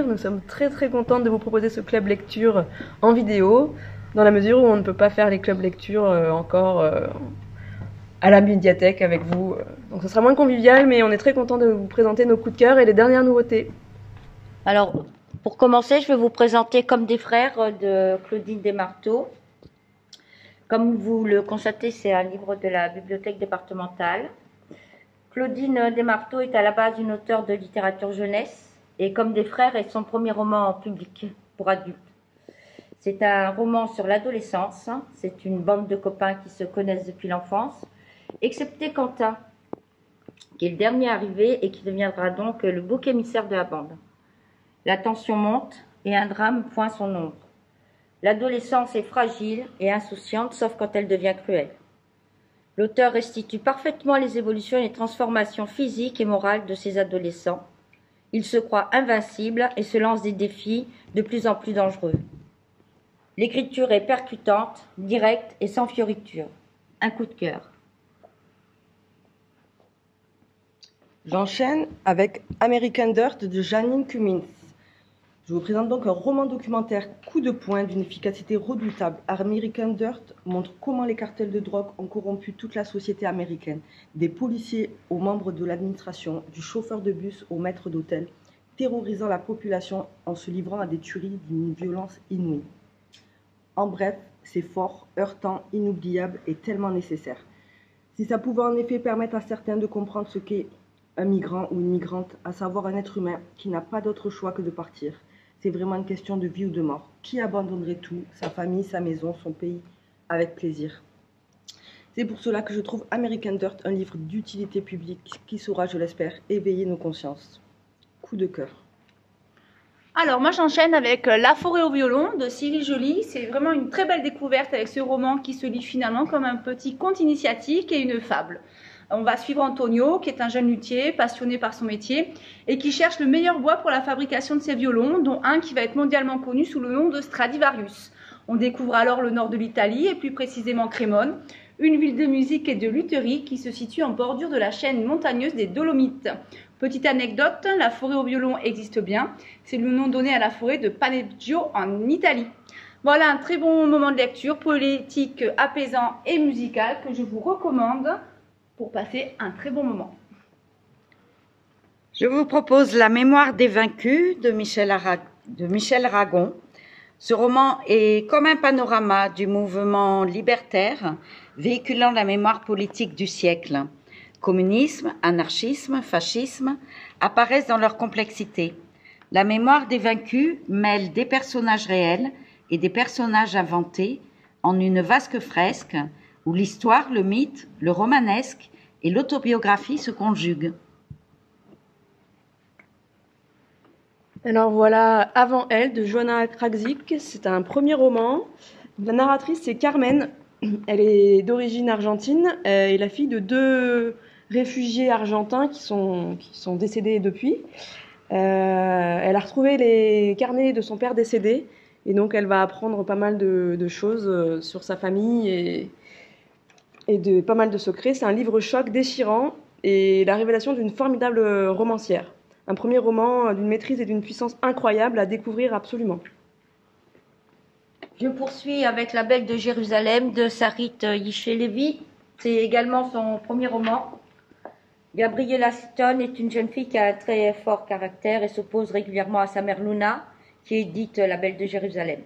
Nous sommes très très contentes de vous proposer ce club lecture en vidéo, dans la mesure où on ne peut pas faire les clubs lecture encore à la médiathèque avec vous. Donc ce sera moins convivial, mais on est très content de vous présenter nos coups de cœur et les dernières nouveautés. Alors, pour commencer, je vais vous présenter Comme des frères de Claudine Desmarteaux. Comme vous le constatez, c'est un livre de la bibliothèque départementale. Claudine Desmarteaux est à la base une auteure de littérature jeunesse et Comme des frères est son premier roman en public pour adultes. C'est un roman sur l'adolescence. C'est une bande de copains qui se connaissent depuis l'enfance, excepté Quentin, qui est le dernier arrivé et qui deviendra donc le bouc émissaire de la bande. La tension monte et un drame pointe son ombre. L'adolescence est fragile et insouciante, sauf quand elle devient cruelle. L'auteur restitue parfaitement les évolutions et les transformations physiques et morales de ces adolescents. Ils se croient invincibles et se lancent des défis de plus en plus dangereux. L'écriture est percutante, directe et sans fioriture. Un coup de cœur. J'enchaîne avec American Dirt de Janine Cummins. Je vous présente donc un roman documentaire coup de poing d'une efficacité redoutable. American Dirt montre comment les cartels de drogue ont corrompu toute la société américaine, des policiers aux membres de l'administration, du chauffeur de bus au maître d'hôtel, terrorisant la population en se livrant à des tueries d'une violence inouïe. En bref, c'est fort, heurtant, inoubliable et tellement nécessaire. Si ça pouvait en effet permettre à certains de comprendre ce qu'est un migrant ou une migrante, à savoir un être humain qui n'a pas d'autre choix que de partir, c'est vraiment une question de vie ou de mort. Qui abandonnerait tout, sa famille, sa maison, son pays, avec plaisir? C'est pour cela que je trouve American Dirt un livre d'utilité publique qui saura, je l'espère, éveiller nos consciences. Coup de cœur. Alors moi j'enchaîne avec La forêt au violon de Cyril Joly. C'est vraiment une très belle découverte avec ce roman qui se lit finalement comme un petit conte initiatique et une fable. On va suivre Antonio, qui est un jeune luthier passionné par son métier et qui cherche le meilleur bois pour la fabrication de ses violons, dont un qui va être mondialement connu sous le nom de Stradivarius. On découvre alors le nord de l'Italie et plus précisément Crémone, une ville de musique et de lutherie qui se situe en bordure de la chaîne montagneuse des Dolomites. Petite anecdote, la forêt au violon existe bien. C'est le nom donné à la forêt de Paneggio en Italie. Voilà un très bon moment de lecture, poétique, apaisant et musical que je vous recommande pour passer un très bon moment. Je vous propose La mémoire des vaincus de Michel Aragon. Ce roman est comme un panorama du mouvement libertaire véhiculant la mémoire politique du siècle. Communisme, anarchisme, fascisme apparaissent dans leur complexité. La mémoire des vaincus mêle des personnages réels et des personnages inventés en une vaste fresque où l'histoire, le mythe, le romanesque et l'autobiographie se conjuguent. Alors voilà Avant elle de Joanna Krakzik. C'est un premier roman. La narratrice c'est Carmen. Elle est d'origine argentine et la fille de deux réfugiés argentins qui sont décédés depuis. Elle a retrouvé les carnets de son père décédé et donc elle va apprendre pas mal de choses sur sa famille et de pas mal de secrets. C'est un livre choc déchirant et la révélation d'une formidable romancière. Un premier roman d'une maîtrise et d'une puissance incroyable à découvrir absolument. Je poursuis avec La Belle de Jérusalem de Sarit Yishelevi. C'est également son premier roman. Gabriella Sitton est une jeune fille qui a un très fort caractère et s'oppose régulièrement à sa mère Luna, qui est dite La Belle de Jérusalem.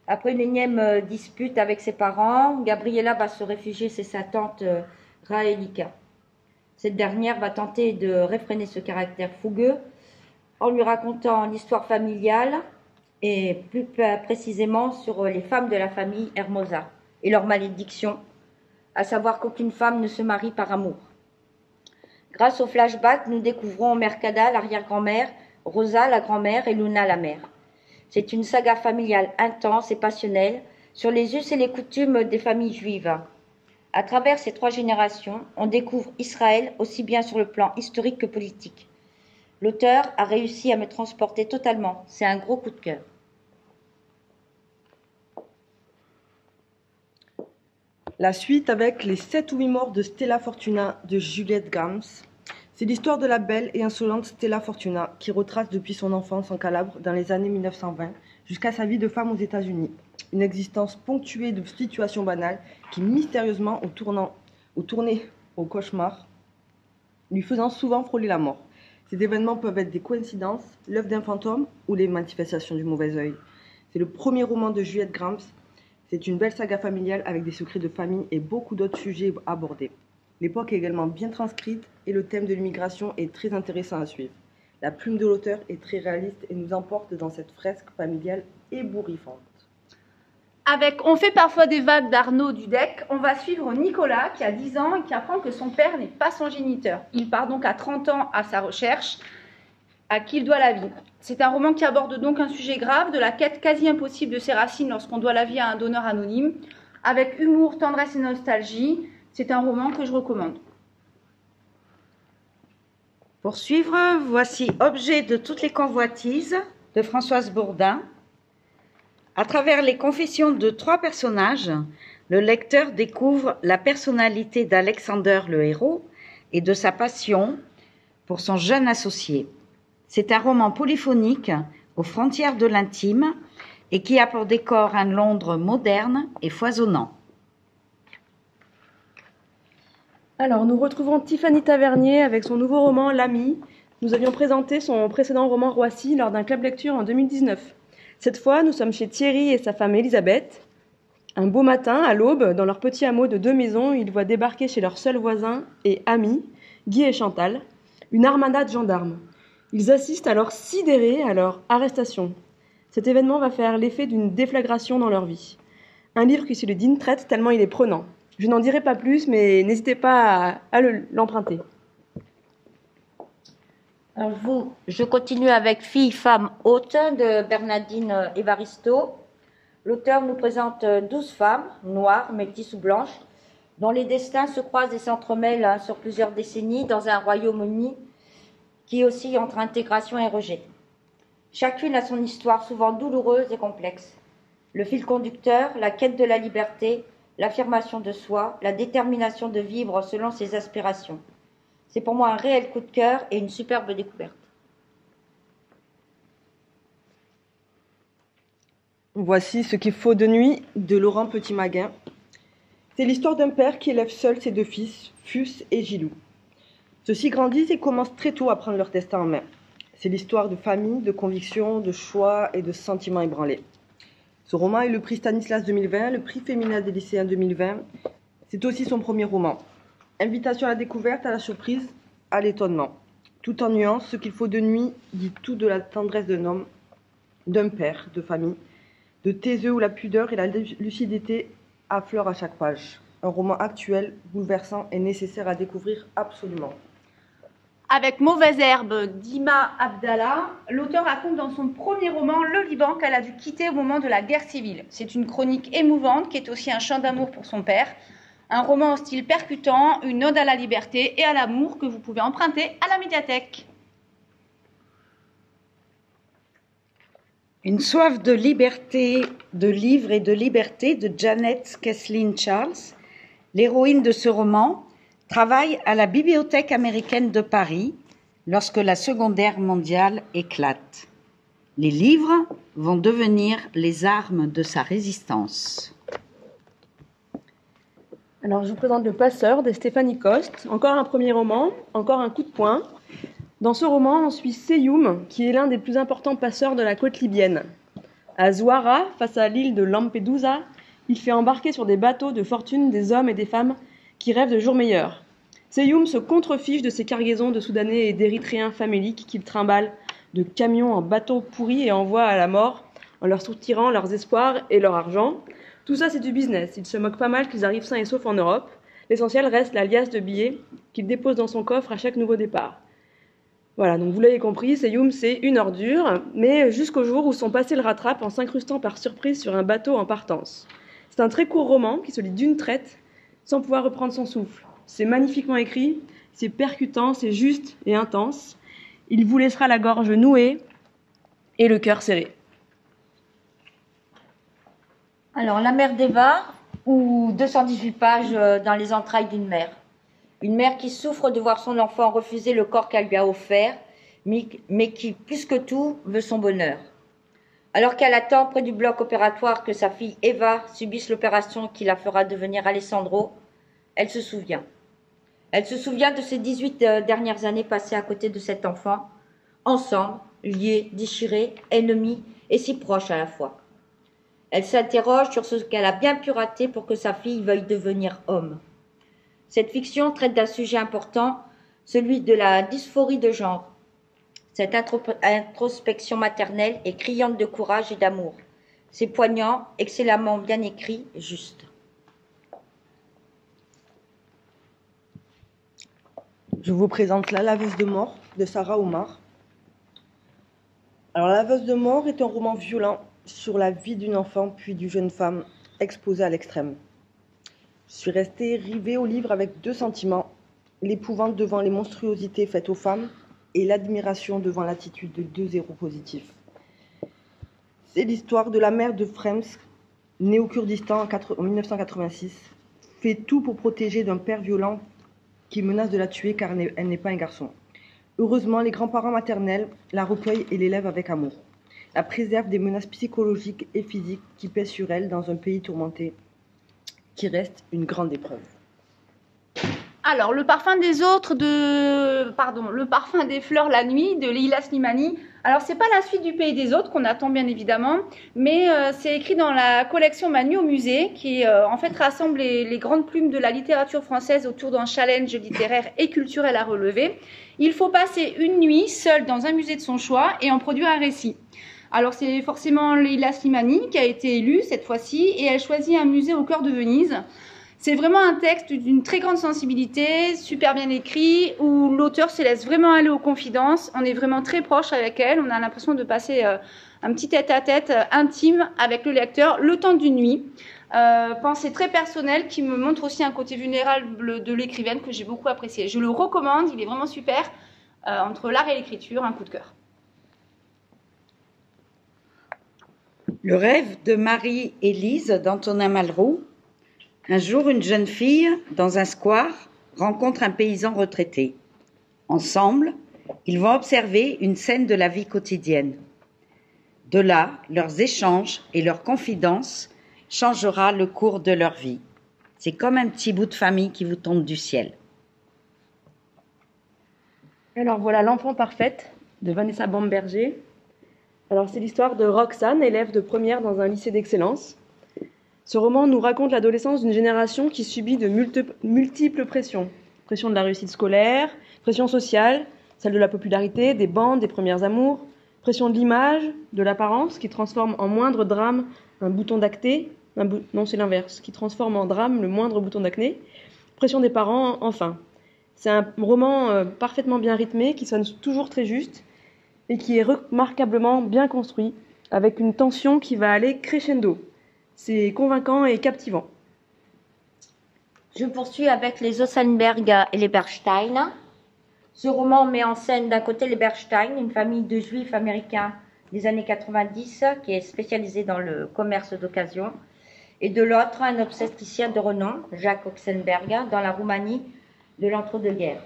Après une énième dispute avec ses parents, Gabriella va se réfugier chez sa tante Raelika. Cette dernière va tenter de réfréner ce caractère fougueux en lui racontant l'histoire familiale et plus précisément sur les femmes de la famille Hermosa et leur malédiction, à savoir qu'aucune femme ne se marie par amour. Grâce au flashback, nous découvrons Mercada, l'arrière-grand-mère, Rosa, la grand-mère et Luna, la mère. C'est une saga familiale intense et passionnelle sur les us et les coutumes des familles juives. À travers ces 3 générations, on découvre Israël aussi bien sur le plan historique que politique. L'auteur a réussi à me transporter totalement. C'est un gros coup de cœur. La suite avec Les 7 ou 8 morts de Stella Fortuna de Juliette Gams. C'est l'histoire de la belle et insolente Stella Fortuna qui retrace depuis son enfance en Calabre dans les années 1920 jusqu'à sa vie de femme aux États-Unis. Une existence ponctuée de situations banales qui mystérieusement ont tourné au cauchemar, lui faisant souvent frôler la mort. Ces événements peuvent être des coïncidences, l'œuvre d'un fantôme ou les manifestations du mauvais œil. C'est le premier roman de Juliette Grams. C'est une belle saga familiale avec des secrets de famille et beaucoup d'autres sujets abordés. L'époque est également bien transcrite et le thème de l'immigration est très intéressant à suivre. La plume de l'auteur est très réaliste et nous emporte dans cette fresque familiale ébouriffante. Avec On fait parfois des vagues d'Arnaud Dudek, on va suivre Nicolas qui a 10 ans et qui apprend que son père n'est pas son géniteur. Il part donc à 30 ans à sa recherche, à qui il doit la vie. C'est un roman qui aborde donc un sujet grave, de la quête quasi impossible de ses racines lorsqu'on doit la vie à un donneur anonyme, avec humour, tendresse et nostalgie. C'est un roman que je recommande. Pour suivre, voici Objet de toutes les convoitises de Françoise Bourdin. À travers les confessions de 3 personnages, le lecteur découvre la personnalité d'Alexander le héros et de sa passion pour son jeune associé. C'est un roman polyphonique aux frontières de l'intime et qui a pour décor un Londres moderne et foisonnant. Alors, nous retrouvons Tiffany Tavernier avec son nouveau roman L'Ami. Nous avions présenté son précédent roman Roissy lors d'un club lecture en 2019. Cette fois, nous sommes chez Thierry et sa femme Elisabeth. Un beau matin, à l'aube, dans leur petit hameau de 2 maisons, ils voient débarquer chez leurs seuls voisins et amis, Guy et Chantal, une armada de gendarmes. Ils assistent alors sidérés à leur arrestation. Cet événement va faire l'effet d'une déflagration dans leur vie. Un livre qui se le digne traite tellement il est prenant. Je n'en dirai pas plus, mais n'hésitez pas à l'emprunter. Alors je continue avec Fille, femme, hôte de Bernardine Evaristo. L'auteur nous présente 12 femmes, noires, métisses ou blanches, dont les destins se croisent et s'entremêlent sur plusieurs décennies dans un royaume uni qui oscille entre intégration et rejet. Chacune a son histoire souvent douloureuse et complexe. Le fil conducteur, la quête de la liberté, l'affirmation de soi, la détermination de vivre selon ses aspirations. C'est pour moi un réel coup de cœur et une superbe découverte. Voici Ce qu'il faut de nuit de Laurent Petit-Maguin. C'est l'histoire d'un père qui élève seul ses 2 fils, Fus et Gilou. Ceux-ci grandissent et commencent très tôt à prendre leur destin en main. C'est l'histoire de famille, de convictions, de choix et de sentiments ébranlés. Ce roman est le prix Stanislas 2020, le prix féminin des lycéens 2020. C'est aussi son premier roman. Invitation à la découverte, à la surprise, à l'étonnement. Tout en nuance, Ce qu'il faut de nuit dit tout de la tendresse d'un homme, d'un père, de famille, de Taiseux où la pudeur et la lucidité affleurent à chaque page. Un roman actuel, bouleversant et nécessaire à découvrir absolument. Avec Mauvaise herbe d'Ima Abdallah, l'auteur raconte dans son premier roman le Liban qu'elle a dû quitter au moment de la guerre civile. C'est une chronique émouvante qui est aussi un chant d'amour pour son père. Un roman au style percutant, une ode à la liberté et à l'amour que vous pouvez emprunter à la médiathèque. Une soif de liberté, de livres et de liberté de Janet Kesslin Charles. L'héroïne de ce roman travaille à la Bibliothèque américaine de Paris lorsque la Seconde Guerre mondiale éclate. Les livres vont devenir les armes de sa résistance. Alors, je vous présente Le Passeur de Stéphanie Coste. Encore un premier roman, encore un coup de poing. Dans ce roman, on suit Seyoum, qui est l'un des plus importants passeurs de la côte libyenne. À Zouara, face à l'île de Lampedusa, il fait embarquer sur des bateaux de fortune des hommes et des femmes qui rêvent de jours meilleurs. Seyoum se contrefiche de ces cargaisons de Soudanais et d'Érythréens faméliques qu'il trimballe de camions en bateaux pourris et envoie à la mort en leur soutirant leurs espoirs et leur argent. Tout ça, c'est du business. Il se moque pas mal qu'ils arrivent sains et saufs en Europe. L'essentiel reste la liasse de billets qu'il dépose dans son coffre à chaque nouveau départ. Voilà, donc vous l'avez compris, Seyoum, c'est une ordure, mais jusqu'au jour où son passé le rattrape en s'incrustant par surprise sur un bateau en partance. C'est un très court roman qui se lit d'une traite, sans pouvoir reprendre son souffle. C'est magnifiquement écrit, c'est percutant, c'est juste et intense. Il vous laissera la gorge nouée et le cœur serré. Alors, La mer d'Eva, ou 218 pages dans les entrailles d'une mer. Une mère qui souffre de voir son enfant refuser le corps qu'elle lui a offert, mais qui, plus que tout, veut son bonheur. Alors qu'elle attend près du bloc opératoire que sa fille Eva subisse l'opération qui la fera devenir Alessandro, elle se souvient. Elle se souvient de ces 18 dernières années passées à côté de cet enfant, ensemble, liés, déchirés, ennemis et si proches à la fois. Elle s'interroge sur ce qu'elle a bien pu rater pour que sa fille veuille devenir homme. Cette fiction traite d'un sujet important, celui de la dysphorie de genre. Cette introspection maternelle est criante de courage et d'amour. C'est poignant, excellemment bien écrit, juste. Je vous présente La laveuse de mort de Sarah Omar. Alors, La laveuse de mort est un roman violent sur la vie d'une enfant puis d'une jeune femme exposée à l'extrême. Je suis restée rivée au livre avec deux sentiments, l'épouvante devant les monstruosités faites aux femmes et l'admiration devant l'attitude de deux héros positifs. C'est l'histoire de la mère de Frems, née au Kurdistan en 1986, fait tout pour protéger d'un père violent qui menace de la tuer car elle n'est pas un garçon. Heureusement, les grands-parents maternels la recueillent et l'élèvent avec amour. La préservent des menaces psychologiques et physiques qui pèsent sur elle dans un pays tourmenté, qui reste une grande épreuve. Alors, le parfum des fleurs la nuit de Leila Slimani. Alors, c'est pas la suite du Pays des autres qu'on attend bien évidemment, mais c'est écrit dans la collection Ma nuit au musée, qui en fait rassemble les grandes plumes de la littérature française autour d'un challenge littéraire et culturel à relever. Il faut passer une nuit seul dans un musée de son choix et en produire un récit. Alors, c'est forcément Leila Slimani qui a été élue cette fois-ci et elle choisit un musée au cœur de Venise. C'est vraiment un texte d'une très grande sensibilité, super bien écrit, où l'auteur se laisse vraiment aller aux confidences. On est vraiment très proche avec elle. On a l'impression de passer un petit tête-à-tête intime avec le lecteur le temps d'une nuit. Pensée très personnelle qui me montre aussi un côté vulnérable de l'écrivaine que j'ai beaucoup apprécié. Je le recommande, il est vraiment super. Entre l'art et l'écriture, un coup de cœur. Le rêve de Marie-Élise d'Antonin Malraux. Un jour, une jeune fille, dans un square, rencontre un paysan retraité. Ensemble, ils vont observer une scène de la vie quotidienne. De là, leurs échanges et leurs confidences changera le cours de leur vie. C'est comme un petit bout de famille qui vous tombe du ciel. Alors voilà L'enfant parfaite de Vanessa Bamberger. Alors c'est l'histoire de Roxane, élève de première dans un lycée d'excellence. Ce roman nous raconte l'adolescence d'une génération qui subit de multiples pressions. Pression de la réussite scolaire, pression sociale, celle de la popularité, des bandes, des premières amours, pression de l'image, de l'apparence, qui transforme en moindre drame un bouton d'acné, non c'est l'inverse, qui transforme en drame le moindre bouton d'acné, pression des parents, enfin. C'est un roman parfaitement bien rythmé, qui sonne toujours très juste, et qui est remarquablement bien construit, avec une tension qui va aller crescendo. C'est convaincant et captivant. Je poursuis avec les Ossenberg et les Bernstein. Ce roman met en scène d'un côté les Bernstein, une famille de juifs américains des années 90 qui est spécialisée dans le commerce d'occasion, et de l'autre un obstétricien de renom, Jacques Oxenberg, dans la Roumanie de l'entre-deux-guerres.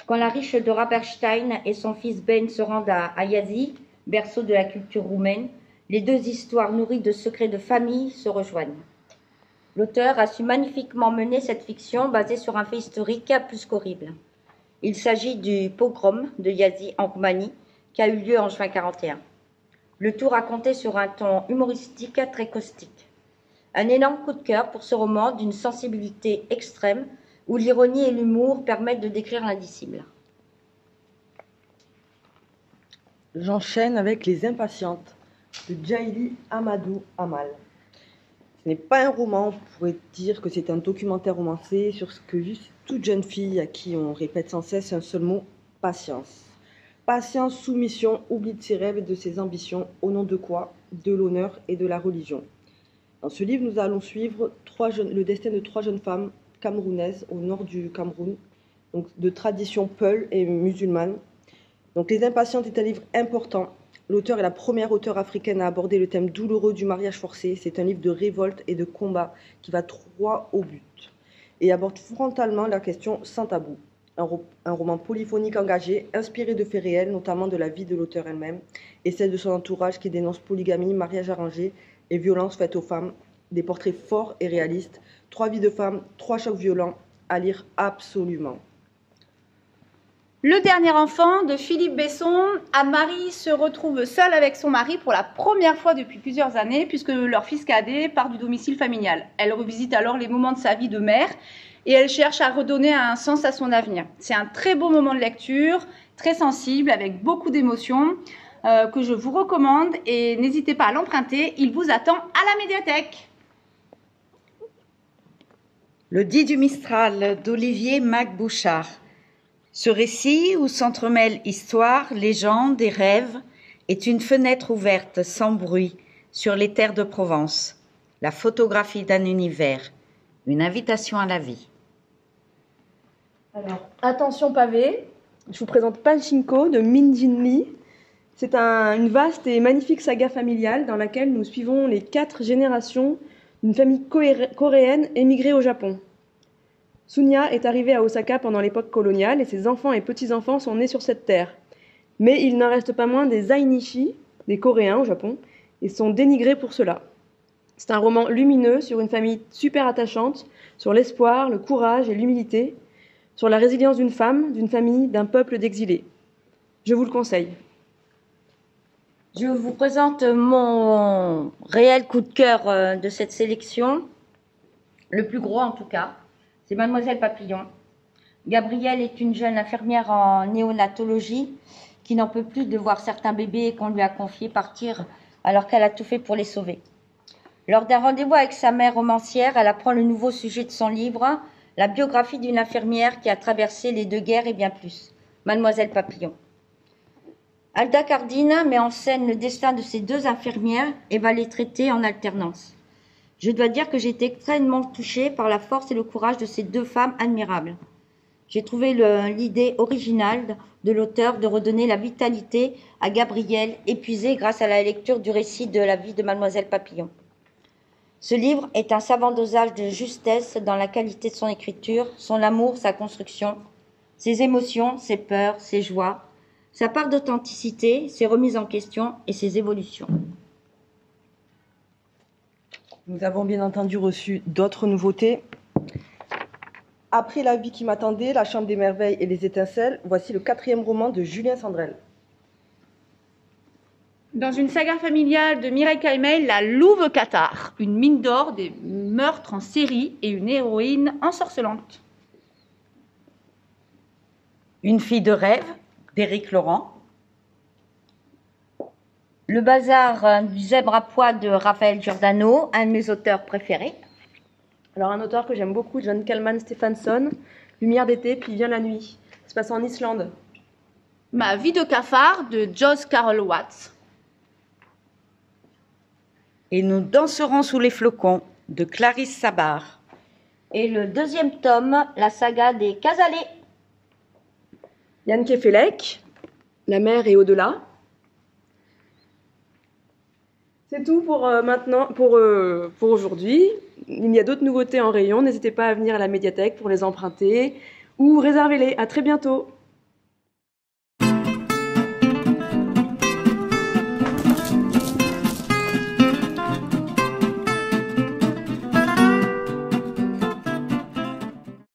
Quand la riche Dora Bernstein et son fils Ben se rendent à Yazı, berceau de la culture roumaine, les deux histoires nourries de secrets de famille se rejoignent. L'auteur a su magnifiquement mener cette fiction basée sur un fait historique plus qu'horrible. Il s'agit du pogrom de Yazı en Roumanie qui a eu lieu en juin 1941. Le tout raconté sur un ton humoristique très caustique. Un énorme coup de cœur pour ce roman d'une sensibilité extrême où l'ironie et l'humour permettent de décrire l'indicible. J'enchaîne avec Les Impatientes de Djaïli Amadou Amal. Ce n'est pas un roman, on pourrait dire que c'est un documentaire romancé sur ce que vit toute jeune fille à qui on répète sans cesse un seul mot, patience. Patience, soumission, oubli de ses rêves et de ses ambitions, au nom de quoi? De l'honneur et de la religion. Dans ce livre, nous allons suivre le destin de trois jeunes femmes camerounaises au nord du Cameroun, donc de tradition peul et musulmane. Donc Les Impatientes est un livre important. L'auteur est la première auteure africaine à aborder le thème douloureux du mariage forcé. C'est un livre de révolte et de combat qui va droit au but. et aborde frontalement la question sans tabou. Un roman polyphonique engagé, inspiré de faits réels, notamment de la vie de l'auteur elle-même, et celle de son entourage qui dénonce polygamie, mariage arrangé et violence faite aux femmes. Des portraits forts et réalistes, 3 vies de femmes, 3 chocs violents, à lire absolument. Le dernier enfant de Philippe Besson, Anne-Marie se retrouve seule avec son mari pour la première fois depuis plusieurs années puisque leur fils cadet part du domicile familial. Elle revisite alors les moments de sa vie de mère et elle cherche à redonner un sens à son avenir. C'est un très beau moment de lecture, très sensible, avec beaucoup d'émotions, que je vous recommande et n'hésitez pas à l'emprunter, il vous attend à la médiathèque. Le dit du Mistral d'Olivier Mac-Bouchard. Ce récit, où s'entremêlent histoire, légende et rêve, est une fenêtre ouverte sans bruit sur les terres de Provence, la photographie d'un univers, une invitation à la vie. Alors, attention pavé, je vous présente Pachinko de Min Jin Lee. C'est une vaste et magnifique saga familiale dans laquelle nous suivons les 4 générations d'une famille coréenne émigrée au Japon. Sunya est arrivée à Osaka pendant l'époque coloniale et ses enfants et petits-enfants sont nés sur cette terre. Mais il n'en reste pas moins des Ainishi, des Coréens au Japon, et sont dénigrés pour cela. C'est un roman lumineux sur une famille super attachante, sur l'espoir, le courage et l'humilité, sur la résilience d'une femme, d'une famille, d'un peuple d'exilés. Je vous le conseille. Je vous présente mon réel coup de cœur de cette sélection, le plus gros en tout cas. C'est Mademoiselle Papillon. Gabrielle est une jeune infirmière en néonatologie qui n'en peut plus de voir certains bébés qu'on lui a confiés partir alors qu'elle a tout fait pour les sauver. Lors d'un rendez-vous avec sa mère romancière, elle apprend le nouveau sujet de son livre, la biographie d'une infirmière qui a traversé les 2 guerres et bien plus, Mademoiselle Papillon. Alda Cardine met en scène le destin de ces 2 infirmières et va les traiter en alternance. Je dois dire que j'ai été extrêmement touchée par la force et le courage de ces 2 femmes admirables. J'ai trouvé l'idée originale de l'auteur de redonner la vitalité à Gabrielle, épuisée grâce à la lecture du récit de la vie de Mademoiselle Papillon. Ce livre est un savant dosage de justesse dans la qualité de son écriture, son amour, sa construction, ses émotions, ses peurs, ses joies, sa part d'authenticité, ses remises en question et ses évolutions. Nous avons bien entendu reçu d'autres nouveautés. Après La vie qui m'attendait, La chambre des merveilles et les étincelles, voici le 4e roman de Julien Sandrel. Dans une saga familiale de Mireille Caïmel, La Louve Cathare, une mine d'or, des meurtres en série et une héroïne ensorcelante. Une fille de rêve d'Éric Laurent. Le bazar du zèbre à pois de Raphaël Giordano, un de mes auteurs préférés. Alors un auteur que j'aime beaucoup, John Kalman Stephenson, Lumière d'été, puis vient la nuit. Ça se passe en Islande. Ma vie de cafard de Joyce Carol Watts. Et nous danserons sous les flocons de Clarisse Sabar. Et le 2e tome, la saga des Casalets. Yann Kefelec, La mer et au-delà. C'est tout pour maintenant, pour aujourd'hui. Il y a d'autres nouveautés en rayon. N'hésitez pas à venir à la médiathèque pour les emprunter ou réservez-les. À très bientôt.